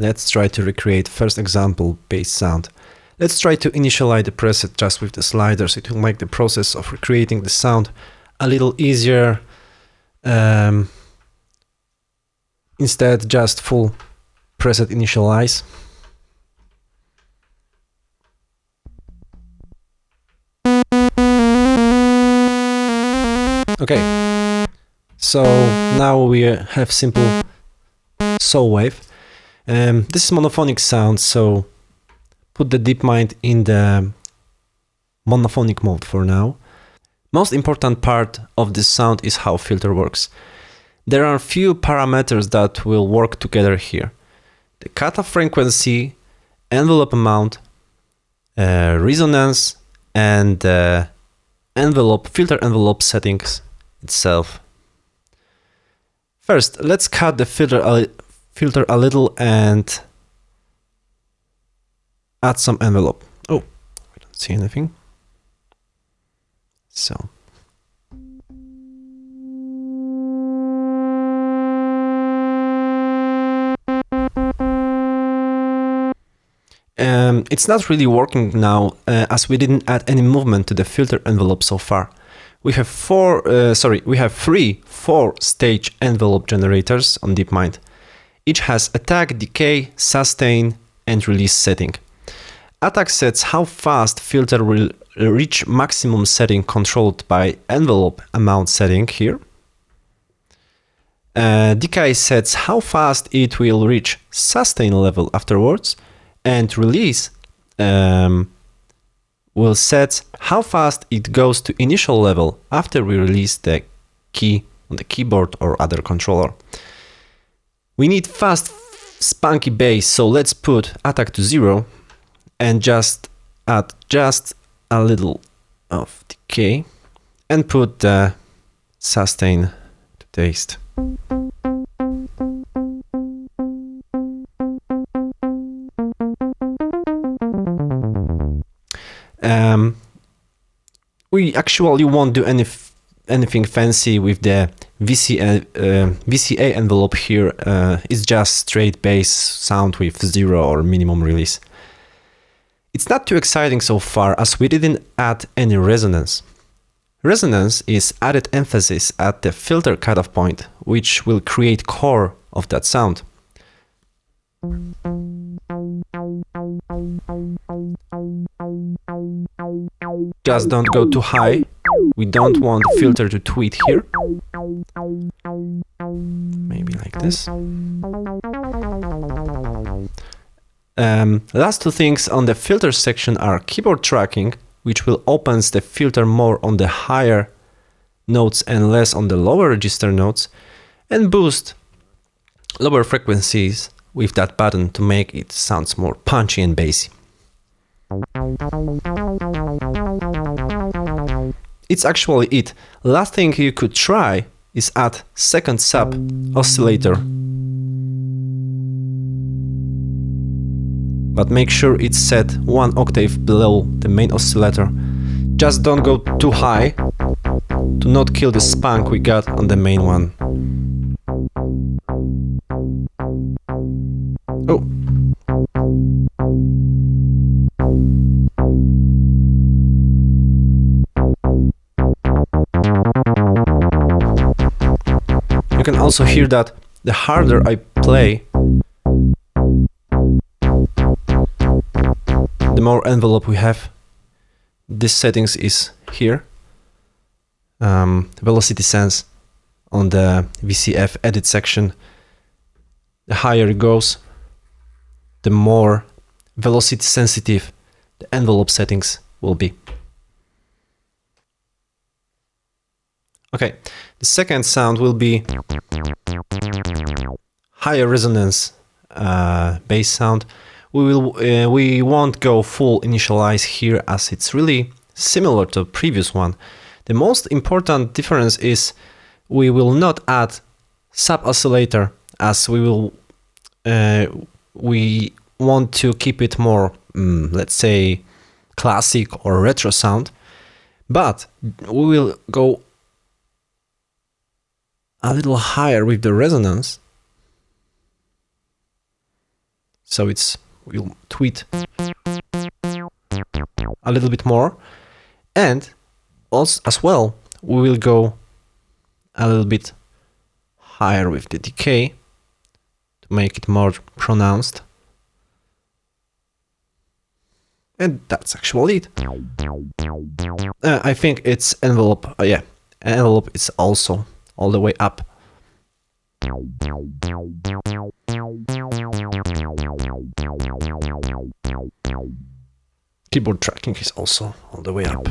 let's try to recreate first example bass sound. Let's try to initialize the preset just with the sliders. It will make the process of recreating the sound a little easier. Instead, just full preset initialize. Okay, so now we have simple saw wave. This is monophonic sound, so put the Deepmind in the monophonic mode for now. Most important part of this sound is how filter works. There are few parameters that will work together here. The cutoff frequency, envelope amount, resonance, and filter envelope settings itself. First, let's cut the filter a little and add some envelope. Oh, I don't see anything. So. It's not really working now as we didn't add any movement to the filter envelope so far. We have three 4-stage envelope generators on Deepmind. Each has attack, decay, sustain, and release setting. Attack sets how fast filter will reach maximum setting controlled by envelope amount setting here. Decay sets how fast it will reach sustain level afterwards, and release will set how fast it goes to initial level after we release the key on the keyboard or other controller. We need fast, spunky bass, so let's put attack to 0 and just add just a little of decay and put the sustain to taste. We actually won't do anything fancy with the VCA envelope here. It's just straight bass sound with 0 or minimum release. It's not too exciting so far as we didn't add any resonance. Resonance is added emphasis at the filter cutoff point, which will create core of that sound. Just don't go too high. We don't want the filter to tweet here. Maybe like this. Last two things on the filter section are keyboard tracking, which will open the filter more on the higher notes and less on the lower register notes, and boost lower frequencies with that button to make it sounds more punchy and bassy. It's actually it. Last thing you could try is add second sub oscillator. But make sure it's set 1 octave below the main oscillator. Just don't go too high to not kill the spunk we got on the main one. Oh. You can also hear that the harder I play, the more envelope we have. This settings is here. Velocity sense on the VCF edit section. The higher it goes, the more velocity sensitive the envelope settings will be. Okay, the second sound will be higher resonance bass sound. We won't go full initialize here as it's really similar to the previous one. The most important difference is we will not add sub oscillator as we want to keep it more let's say classic or retro sound, but we will go a little higher with the resonance. so we'll tweet a little bit more, and also as well we will go a little bit higher with the decay to make it more pronounced. And that's actually it. I think it's envelope. Yeah, envelope is also all the way up. Keyboard tracking is also all the way up.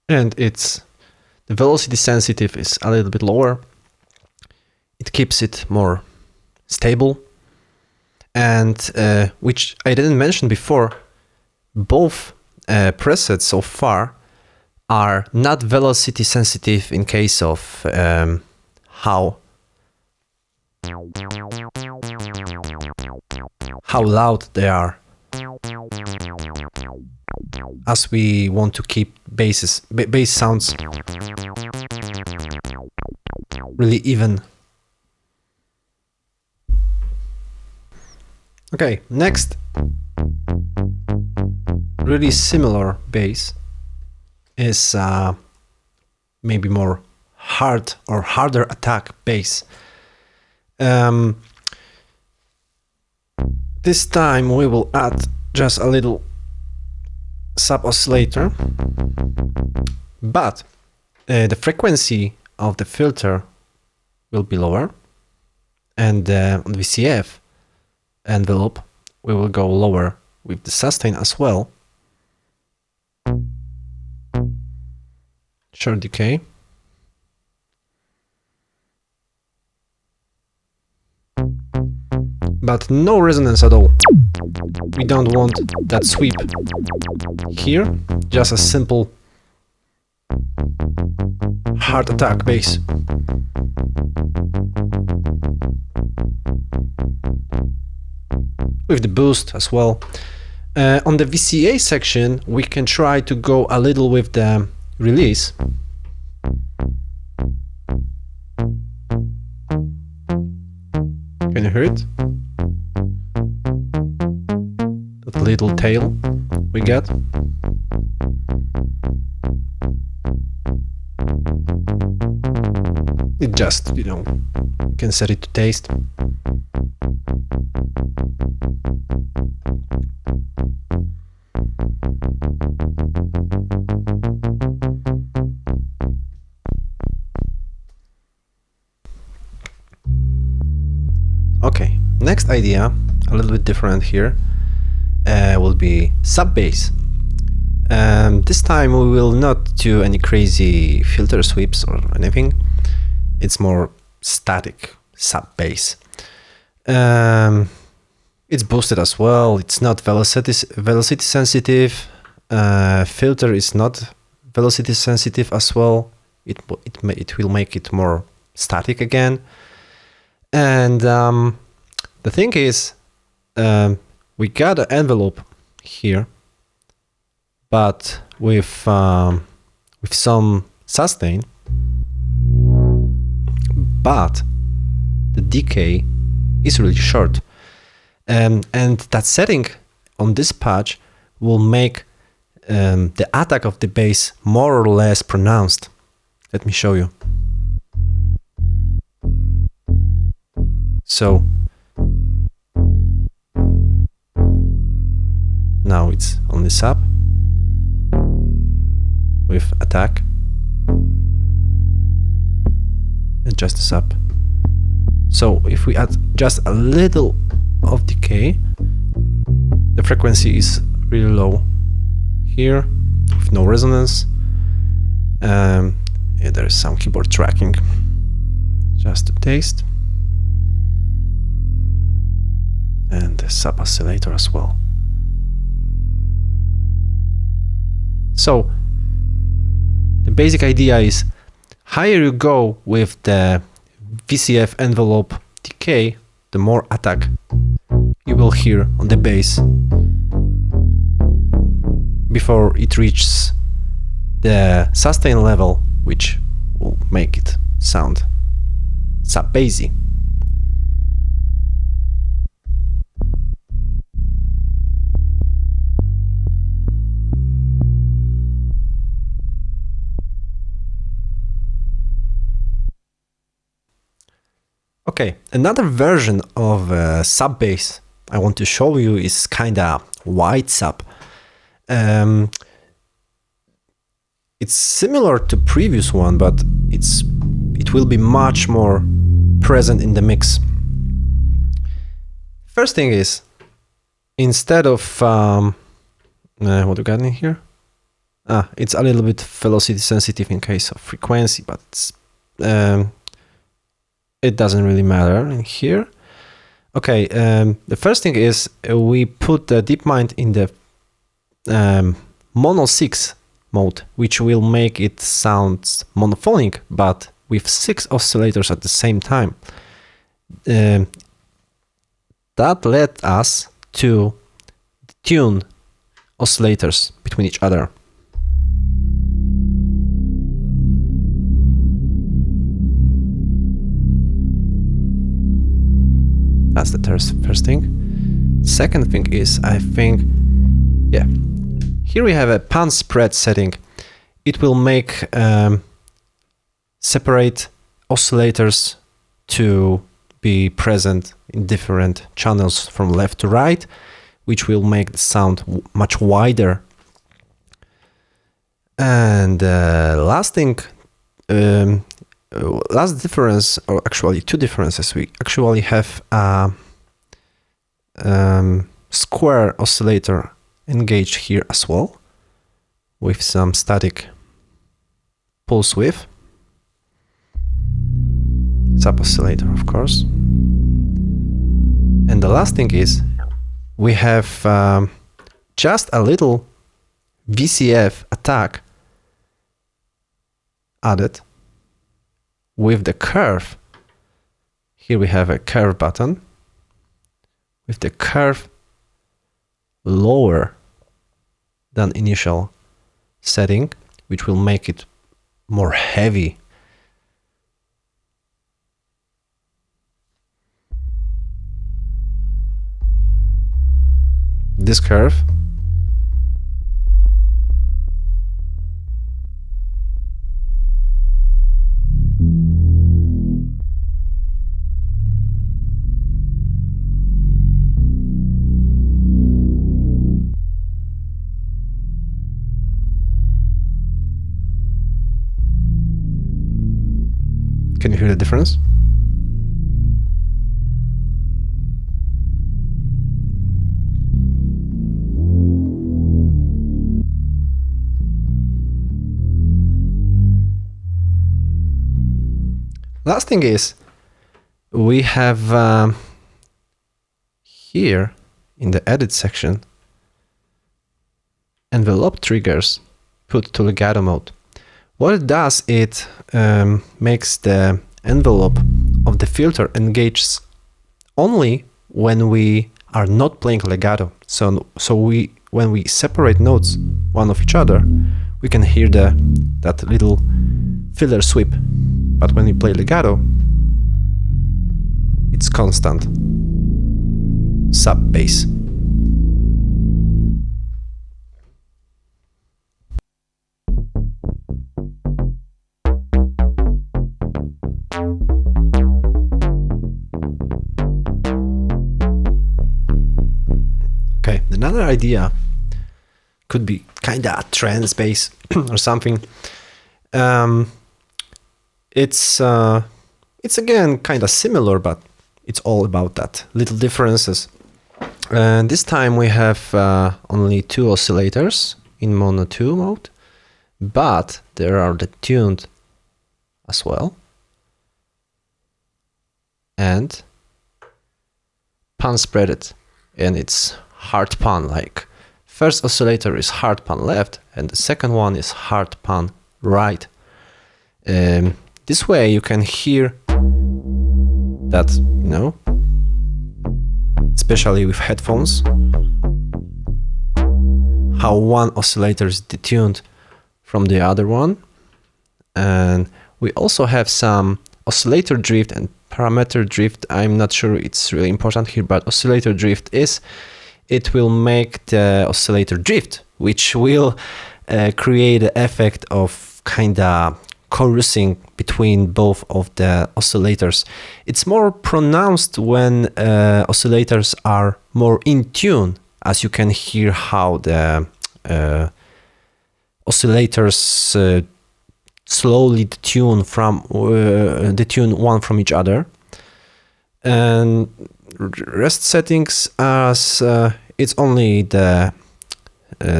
And the velocity sensitive is a little bit lower. It keeps it more stable, and which I didn't mention before, both presets so far are not velocity sensitive in case of how loud they are, as we want to keep bass sounds really even. Okay, next, really similar bass is maybe more hard or harder attack bass. This time we will add just a little sub oscillator, but the frequency of the filter will be lower, and on VCF envelope we will go lower with the sustain as well. Short decay. But no resonance at all. We don't want that sweep here, just a simple hard attack bass. With the boost as well. On the VCA section, we can try to go a little with the release. Can you hear it? That little tail we get. It just, you can set it to taste. Okay, next idea, a little bit different here, will be sub bass. This time we will not do any crazy filter sweeps or anything. It's more static sub bass. It's boosted as well. It's not velocity sensitive. Filter is not velocity sensitive as well. It will make it more static again. And the thing is, we got an envelope here, but with some sustain, but the decay is really short, and that setting on this patch will make the attack of the bass more or less pronounced. Let me show you. So now it's only sub with attack and just a sub. So if we add just a little of decay, the frequency is really low here with no resonance. Yeah, there's some keyboard tracking just to taste, and the sub oscillator as well. So the basic idea is, higher you go with the VCF envelope decay, the more attack you will hear on the bass before it reaches the sustain level, which will make it sound sub-bassy. Okay, another version of sub bass I want to show you is kinda wide sub. It's similar to previous one, but it will be much more present in the mix. First thing is, instead of what do we got in here? It's a little bit velocity sensitive in case of frequency, but it doesn't really matter in here. Okay, the first thing is we put the Deepmind in the mono 6 mode, which will make it sound monophonic, but with 6 oscillators at the same time. That led us to tune oscillators between each other. That's the first thing. Second thing is, I think, yeah, here we have a pan spread setting. It will make separate oscillators to be present in different channels from left to right, which will make the sound much wider. And last thing, last difference, or actually two differences, we actually have a square oscillator engaged here as well, with some static pulse width, sub oscillator of course. And the last thing is we have just a little VCF attack added with the curve. Here we have a curve button with the curve lower than initial setting, which will make it more heavy. This curve Can you hear the difference? Last thing is, we have here in the edit section envelope triggers put to legato mode. What it does, it makes the envelope of the filter engage only when we are not playing legato. So when we separate notes one of each other, we can hear that little filler sweep. But when we play legato, it's constant sub bass. Okay, another idea could be kinda a trance bass or something. It's again kinda similar, but it's all about that little differences. And this time we have only 2 oscillators in mono 2 mode, but there are the tuned as well, and pan spreaded, and it's hard pan. Like first oscillator is hard pan left, and the second one is hard pan right. This way you can hear that, you know, especially with headphones, how one oscillator is detuned from the other one, and We also have some oscillator drift and parameter drift. I'm not sure it's really important here, but oscillator drift it will make the oscillator drift, which will create the effect of kinda chorusing between both of the oscillators. It's more pronounced when oscillators are more in tune, as you can hear how the oscillators slowly detune one from each other. And rest settings, as it's only the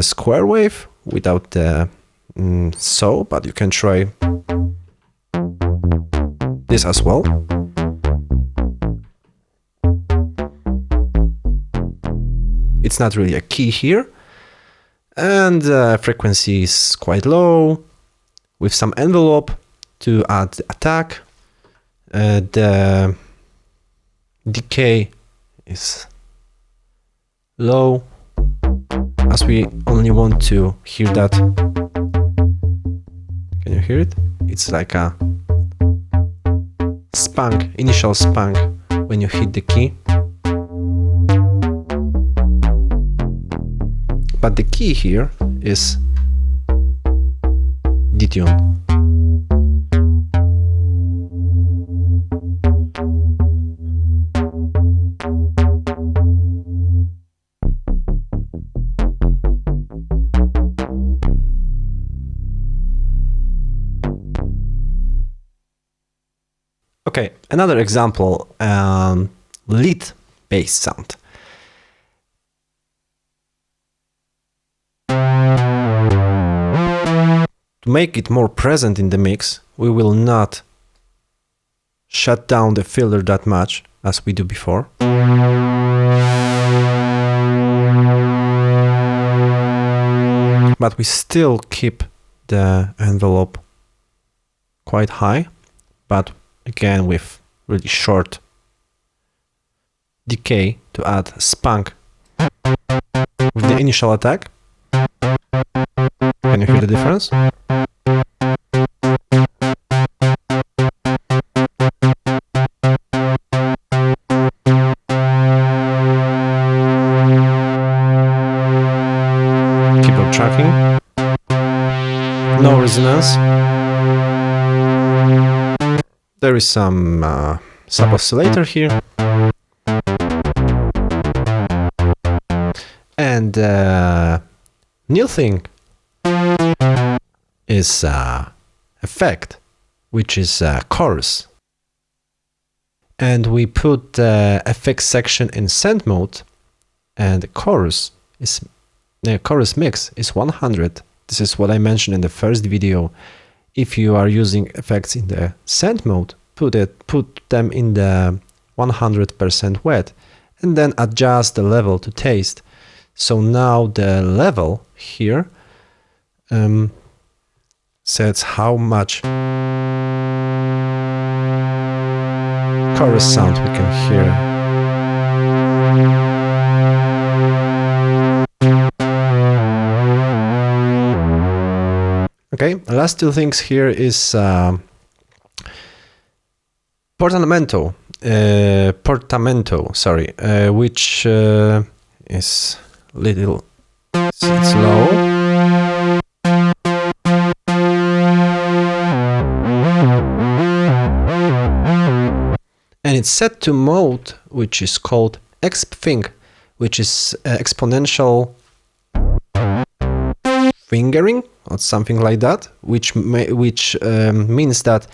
square wave without the saw, but you can try this as well. It's not really a key here, and frequency is quite low with some envelope to add the attack. The decay is low, as we only want to hear that. Can you hear it? It's like a spunk, initial spunk when you hit the key. But the key here is detune. Okay, another example, lead-based sound. To make it more present in the mix, we will not shut down the filter that much as we do before. But we still keep the envelope quite high, but again with really short decay to add spunk with the initial attack. Can you hear the difference? Keyboard tracking. No resonance. There is some sub-oscillator here. And new thing is effect, which is chorus. And we put the effects section in synth mode, and the chorus mix is 100. This is what I mentioned in the first video. If you are using effects in the synth mode, put them in the 100% wet, and then adjust the level to taste. So now the level here sets how much chorus sound we can hear. Okay, the last two things here is portamento, which is little, it's low. And it's set to mode, which is called exp-fing, which is exponential fingering or something like that, which means that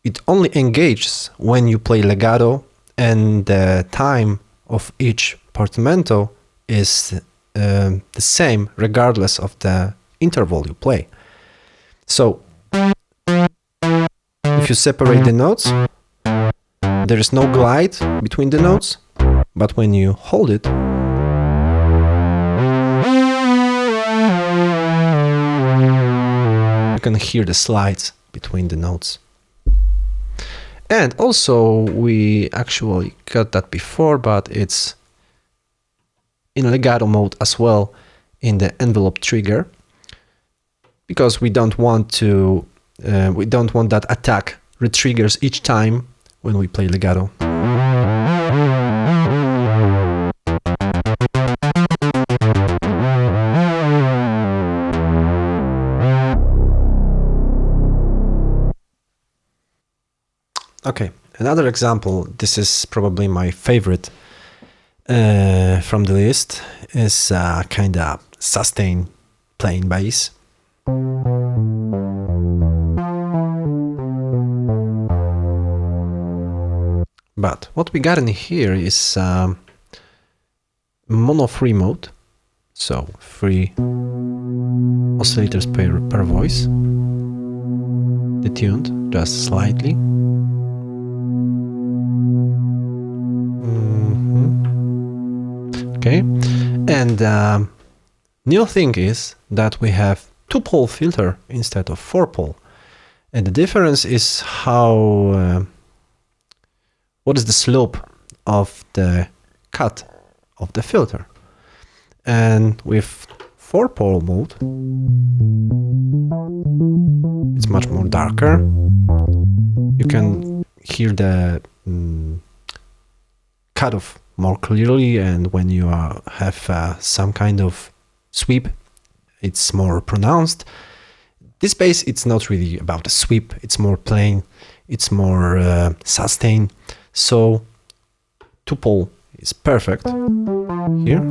it only engages when you play legato, and the time of each portamento is the same regardless of the interval you play. So if you separate the notes, there is no glide between the notes, but when you hold it, you can hear the slides between the notes. And also, we actually got that before, but it's in legato mode as well in the envelope trigger, because we don't want to We don't want that attack re-triggers each time when we play legato. Okay, another example, this is probably my favorite from the list, is kind of sustain playing bass. But what we got in here is mono free mode, so 3 oscillators per voice, detuned just slightly. Okay, and new thing is that we have 2-pole filter instead of 4-pole, and the difference is how what is the slope of the cut of the filter. And with 4-pole mode, it's much more darker. You can hear the cutoff more clearly, and when you have some kind of sweep, it's more pronounced. This bass, it's not really about a sweep, it's more plain, it's more sustain. So 2-pole is perfect here.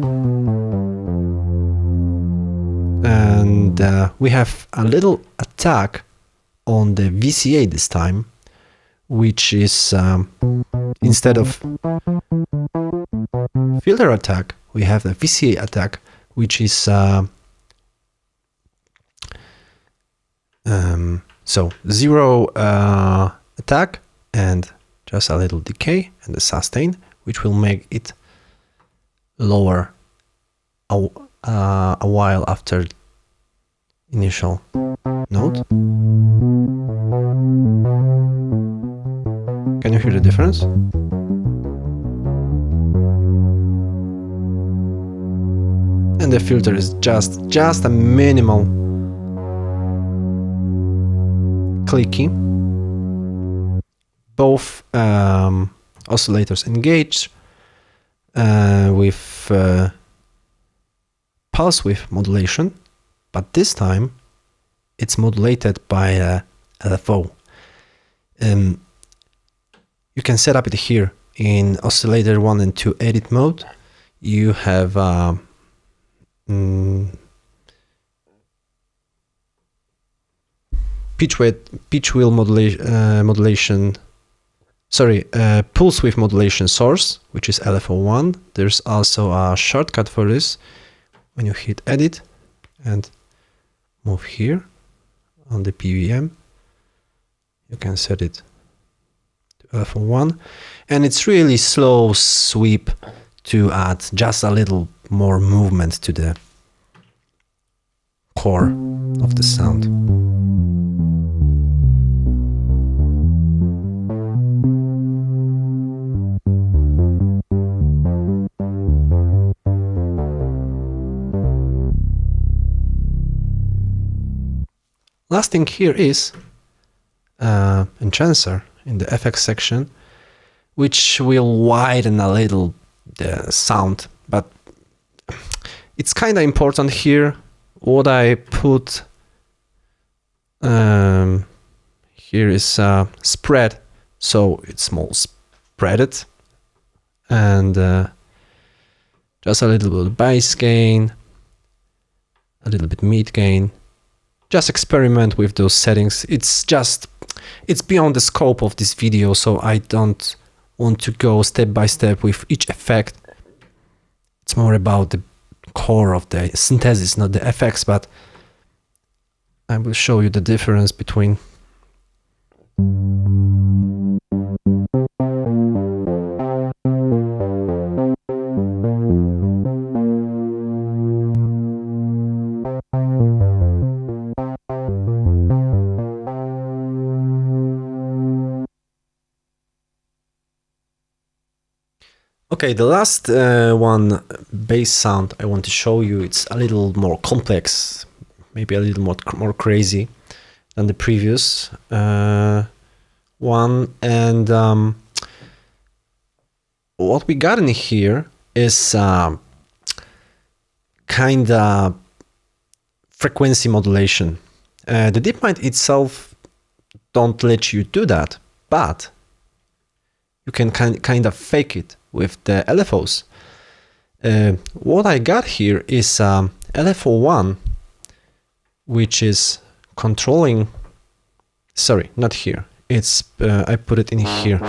And we have a little attack on the VCA this time, which is instead of filter attack, we have the VCA attack, which is so 0 attack and just a little decay, and the sustain, which will make it lower a while after initial note. Can you hear the difference? And the filter is just a minimal clicky. Both oscillators engage with pulse width modulation, but this time it's modulated by LFO. You can set up it here in oscillator 1 and 2 edit mode. You have pitch wheel modulation. Sorry, pulse width modulation source, which is LFO1. There's also a shortcut for this. When you hit edit and move here on the PWM, you can set it to LFO1, and it's really slow sweep to add just a little more movement to the core of the sound. Last thing here is enhancer in the FX section, which will widen a little the sound, but it's kind of important here. What I put here is spread, so it's more spreaded, and just a little bit of bass gain, a little bit mid gain. Just experiment with those settings. It's beyond the scope of this video, so I don't want to go step by step with each effect. It's more about the core of the synthesis, not the effects, but I will show you the difference between. Okay, the last one bass sound I want to show you, it's a little more complex, maybe a little more crazy. than the previous one, and what we got in here is kind of frequency modulation. The Deepmind itself don't let you do that, but you can kind of fake it with the LFOs. What I got here is LFO1, which is controlling, sorry, not here, it's I put it in here.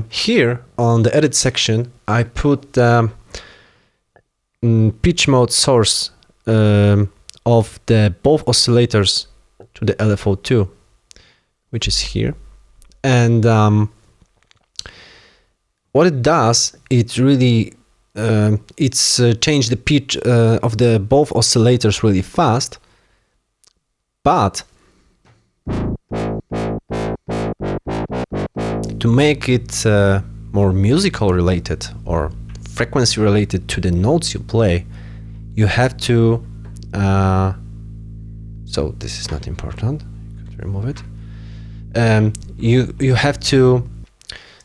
Here on the edit section I put pitch mode source of the both oscillators to the LFO2, which is here, and what it does, it really it's changed the pitch of the both oscillators really fast, but to make it more musical related or frequency related to the notes you play, you have to so this is not important, you could remove it. You have to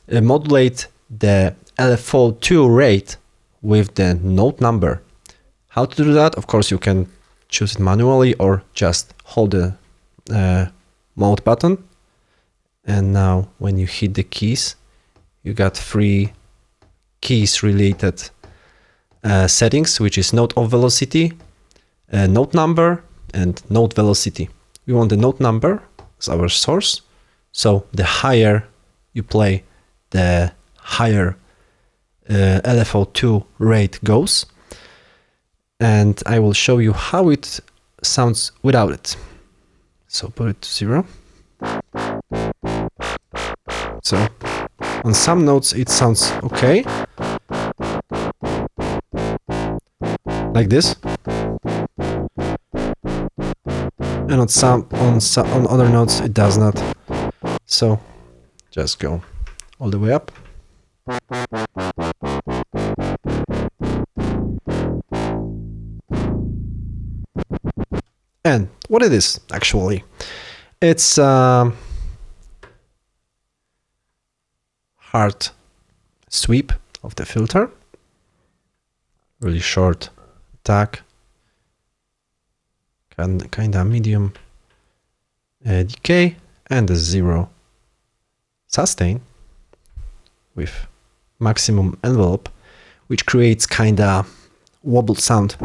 modulate the LFO2 rate with the note number. How to do that? Of course, you can choose it manually or just hold the mode button. And now when you hit the keys, you got 3 keys related settings, which is note of velocity, note number, and note velocity. We want the note number as our source, so the higher you play, the higher LFO2 rate goes. And I will show you how it sounds without it. So put it to 0. So on some notes it sounds okay, like this, and on other notes it does not. So just go all the way up. And what it is actually, it's hard sweep of the filter, really short attack, kind of medium decay, and a 0 sustain with maximum envelope, which creates kind of wobble sound.